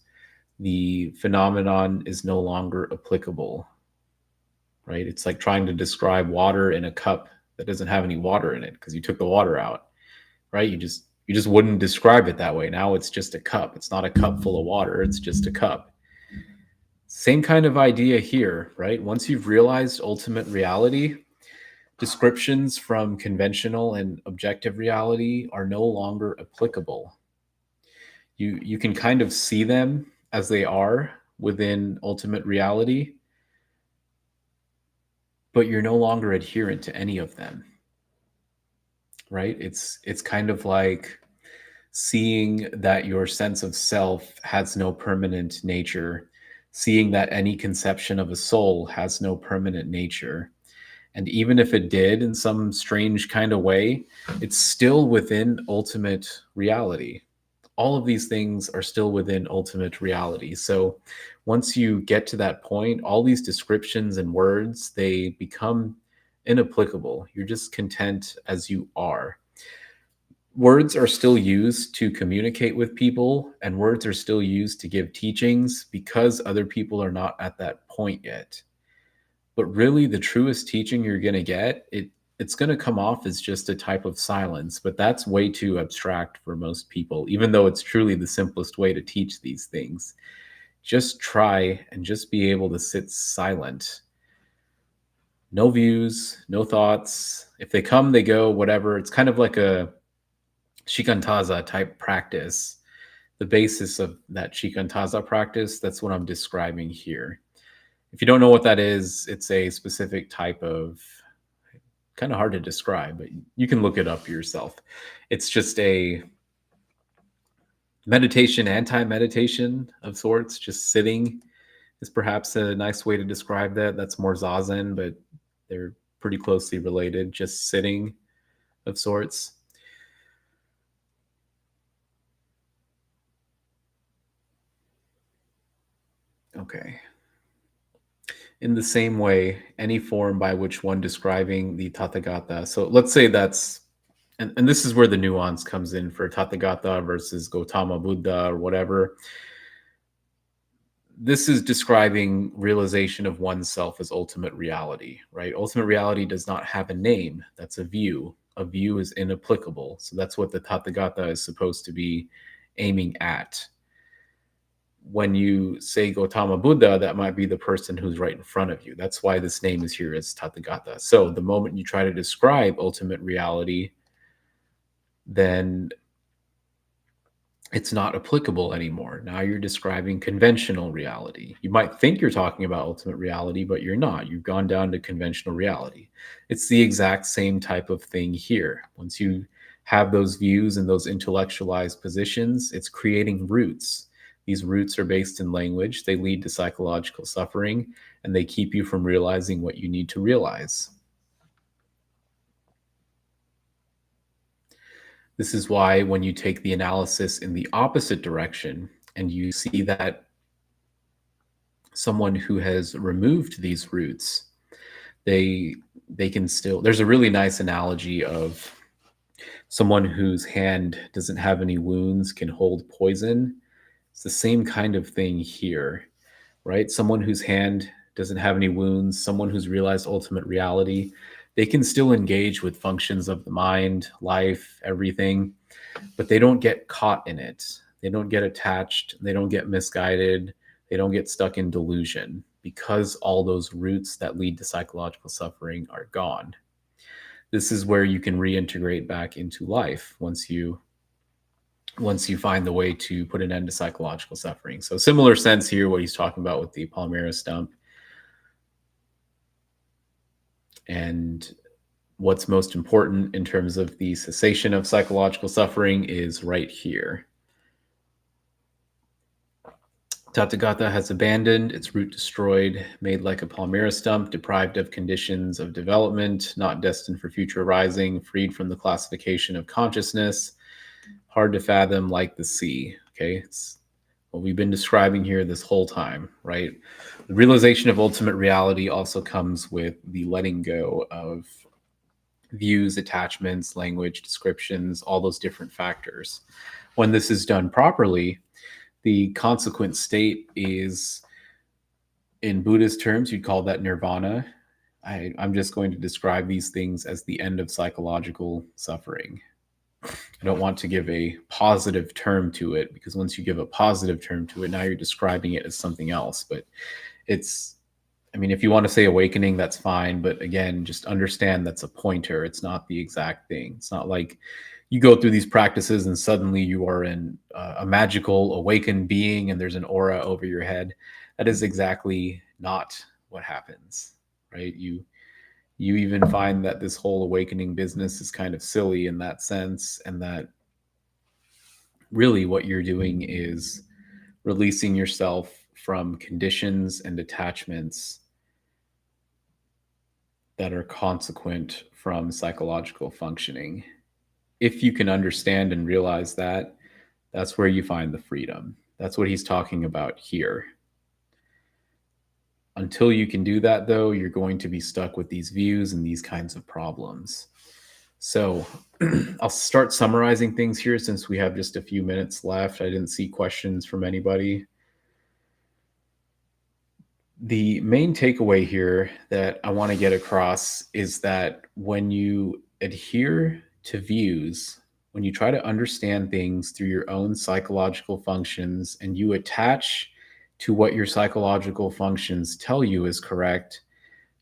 the phenomenon is no longer applicable, right? It's like trying to describe water in a cup that doesn't have any water in it because you took the water out, right? You just wouldn't describe it that way. Now it's just a cup. It's not a cup full of water. It's just a cup. Same kind of idea here, right? Once you've realized ultimate reality, descriptions from conventional and objective reality are no longer applicable. You can kind of see them as they are within ultimate reality, but you're no longer adherent to any of them, right? It's kind of like seeing that your sense of self has no permanent nature, seeing that any conception of a soul has no permanent nature. And even if it did in some strange kind of way, it's still within ultimate reality. All of these things are still within ultimate reality. So once you get to that point, all these descriptions and words, they become inapplicable. You're just content as you are. words are still used to communicate with people, and words are still used to give teachings because other people are not at that point yet. But really, the truest teaching you're going to get, it's going to come off as just a type of silence, but that's way too abstract for most people, even though it's truly the simplest way to teach these things. Just try and just be able to sit silent. No views, no thoughts. If they come, they go, whatever. It's kind of like a shikantaza type practice. The basis of that shikantaza practice, that's what I'm describing here. If you don't know what that is, it's a specific type of, kind of hard to describe, but you can look it up yourself. It's just a meditation, anti-meditation of sorts. Just sitting is perhaps a nice way to describe that. That's more zazen, but they're pretty closely related. Just sitting of sorts. Okay. In the same way, any form by which one describing the Tathagata. So let's say that's, and this is where the nuance comes in for Tathagata versus Gautama Buddha or whatever. This is describing realization of oneself as ultimate reality, right? Ultimate reality does not have a name. That's a view. A view is inapplicable. So that's what the Tathagata is supposed to be aiming at. When you say Gautama Buddha, that might be the person who's right in front of you. That's why this name is here as Tathagata. So the moment you try to describe ultimate reality, then it's not applicable anymore. Now you're describing conventional reality. You might think you're talking about ultimate reality, but you're not. You've gone down to conventional reality. It's the exact same type of thing here. Once you have those views and those intellectualized positions, it's creating roots. These roots are based in language. They lead to psychological suffering, and they keep you from realizing what you need to realize. This is why when you take the analysis in the opposite direction and you see that someone who has removed these roots, they can still, there's a really nice analogy of someone whose hand doesn't have any wounds can hold poison. It's the same kind of thing here, right? Someone whose hand doesn't have any wounds, someone who's realized ultimate reality, they can still engage with functions of the mind, life, everything, but they don't get caught in it. They don't get attached. They don't get misguided. They don't get stuck in delusion because all those roots that lead to psychological suffering are gone. This is where you can reintegrate back into life once you find the way to put an end to psychological suffering. So similar sense here, what he's talking about with the Palmyra stump. And what's most important in terms of the cessation of psychological suffering is right here. Tathagata has abandoned, its root destroyed, made like a palmyra stump, deprived of conditions of development, not destined for future rising, freed from the classification of consciousness, hard to fathom like the sea. Okay, it's what we've been describing here this whole time, right? The realization of ultimate reality also comes with the letting go of views, attachments, language, descriptions, all those different factors. When this is done properly, the consequent state is, in Buddhist terms, you'd call that nirvana. I'm just going to describe these things as the end of psychological suffering. I don't want to give a positive term to it, because once you give a positive term to it, now you're describing it as something else. But it's, I mean, if you want to say awakening, that's fine. But again, just understand that's a pointer. It's not the exact thing. It's not like you go through these practices and suddenly you are in a magical awakened being and there's an aura over your head. That is exactly not what happens, right? You even find that this whole awakening business is kind of silly in that sense, and that really what you're doing is releasing yourself from conditions and attachments that are consequent from psychological functioning. If you can understand and realize that, that's where you find the freedom. That's what he's talking about here. Until you can do that, though, you're going to be stuck with these views and these kinds of problems. So I'll start summarizing things here since we have just a few minutes left. I didn't see questions from anybody. The main takeaway here that I want to get across is that when you adhere to views, when you try to understand things through your own psychological functions and you attach to what your psychological functions tell you is correct,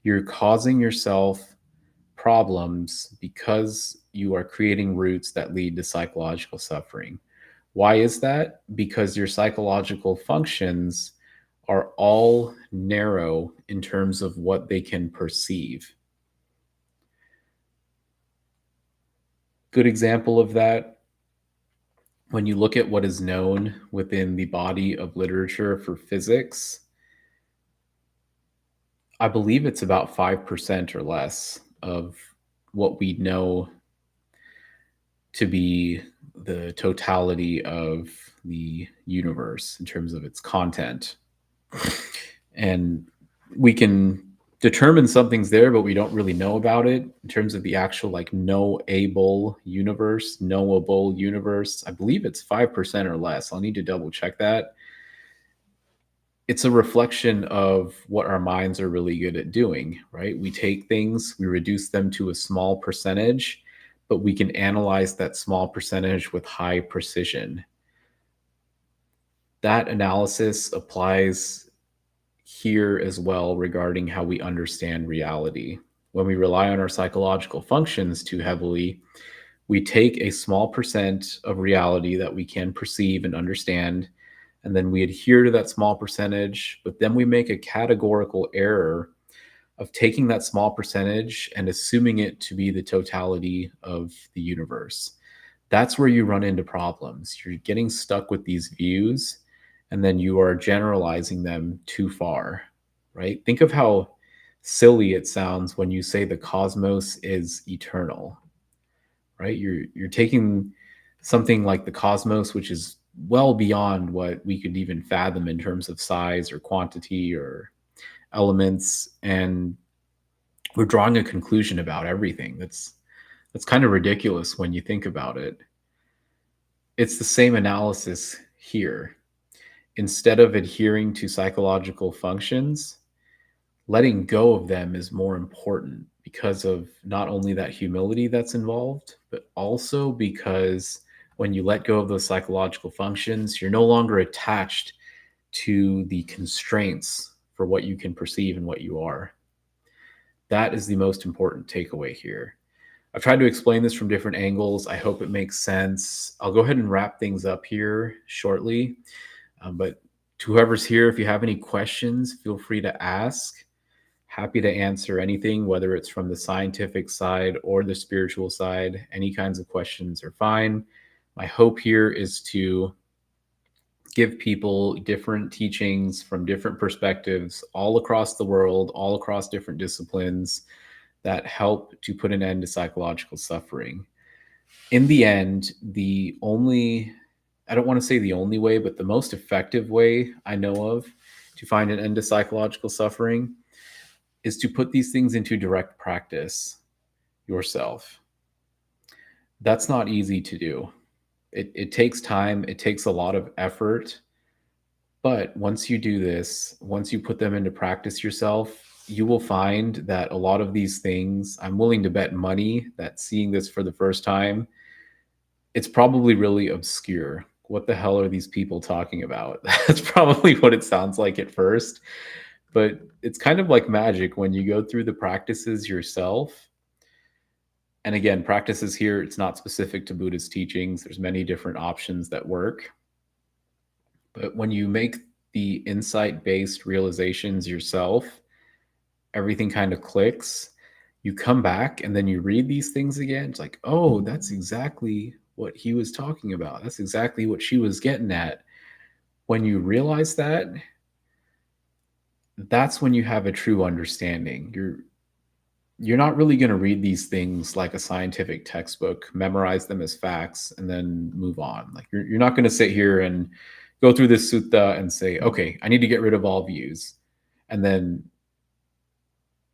you're causing yourself problems because you are creating roots that lead to psychological suffering. Why is that? Because your psychological functions are all narrow in terms of what they can perceive. Good example of that, when you look at what is known within the body of literature for physics, I believe it's about 5% or less of what we know to be the totality of the universe in terms of its content. And we can determine something's there, but we don't really know about it in terms of the actual like knowable universe. I believe it's 5% or less. I'll need to double check that. It's a reflection of what our minds are really good at doing, right? We take things, we reduce them to a small percentage, but we can analyze that small percentage with high precision. That analysis applies here as well regarding how we understand reality. When we rely on our psychological functions too heavily, we take a small percent of reality that we can perceive and understand, and then we adhere to that small percentage, but then we make a categorical error of taking that small percentage and assuming it to be the totality of the universe. That's where you run into problems. You're getting stuck with these views and then you are generalizing them too far, right? Think of how silly it sounds when you say the cosmos is eternal, right? You're taking something like the cosmos, which is well beyond what we could even fathom in terms of size or quantity or elements, and we're drawing a conclusion about everything. That's kind of ridiculous when you think about it. It's the same analysis here. Instead of adhering to psychological functions, letting go of them is more important because of not only that humility that's involved, but also because when you let go of those psychological functions, you're no longer attached to the constraints for what you can perceive and what you are. That is the most important takeaway here. I've tried to explain this from different angles. I hope it makes sense. I'll go ahead and wrap things up here shortly. But to whoever's here, if you have any questions, feel free to ask. Happy to answer anything, whether it's from the scientific side or the spiritual side. Any kinds of questions are fine. My hope here is to give people different teachings from different perspectives all across the world, all across different disciplines that help to put an end to psychological suffering. In the end, I don't want to say the only way, but the most effective way I know of to find an end to psychological suffering is to put these things into direct practice yourself. That's not easy to do. It takes time, it takes a lot of effort. But once you do this, once you put them into practice yourself, you will find that a lot of these things, I'm willing to bet money that seeing this for the first time, it's probably really obscure. What the hell are these people talking about? That's probably what it sounds like at first. But it's kind of like magic when you go through the practices yourself. And again, practices here, it's not specific to Buddhist teachings. There's many different options that work. But when you make the insight-based realizations yourself, everything kind of clicks. You come back and then you read these things again. It's like, oh, that's exactly what he was talking about. That's exactly what she was getting at. When you realize that, that's when you have a true understanding. You're not really going to read these things like a scientific textbook, memorize them as facts, and then move on. Like you're not going to sit here and go through this sutta and say, okay, I need to get rid of all views. And then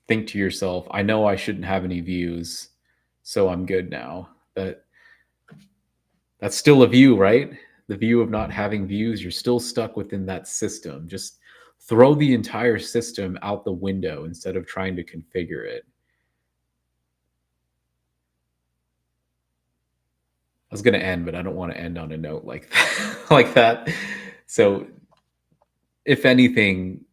think to yourself, I know I shouldn't have any views. so I'm good now. That's still a view, right? The view of not having views, you're still stuck within that system. Just throw the entire system out the window instead of trying to configure it. I was going to end, but I don't want to end on a note like that. like that. So, if anything,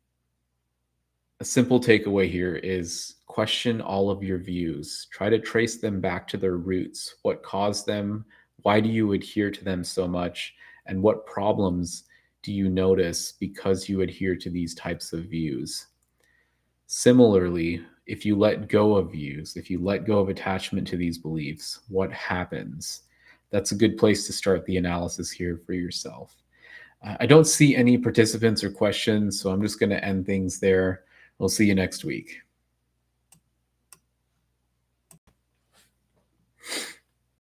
a simple takeaway here is question all of your views. Try to trace them back to their roots. What caused them? Why do you adhere to them so much? And what problems do you notice because you adhere to these types of views? Similarly, if you let go of views, if you let go of attachment to these beliefs, what happens? That's a good place to start the analysis here for yourself. I don't see any participants or questions, so I'm just going to end things there. We'll see you next week.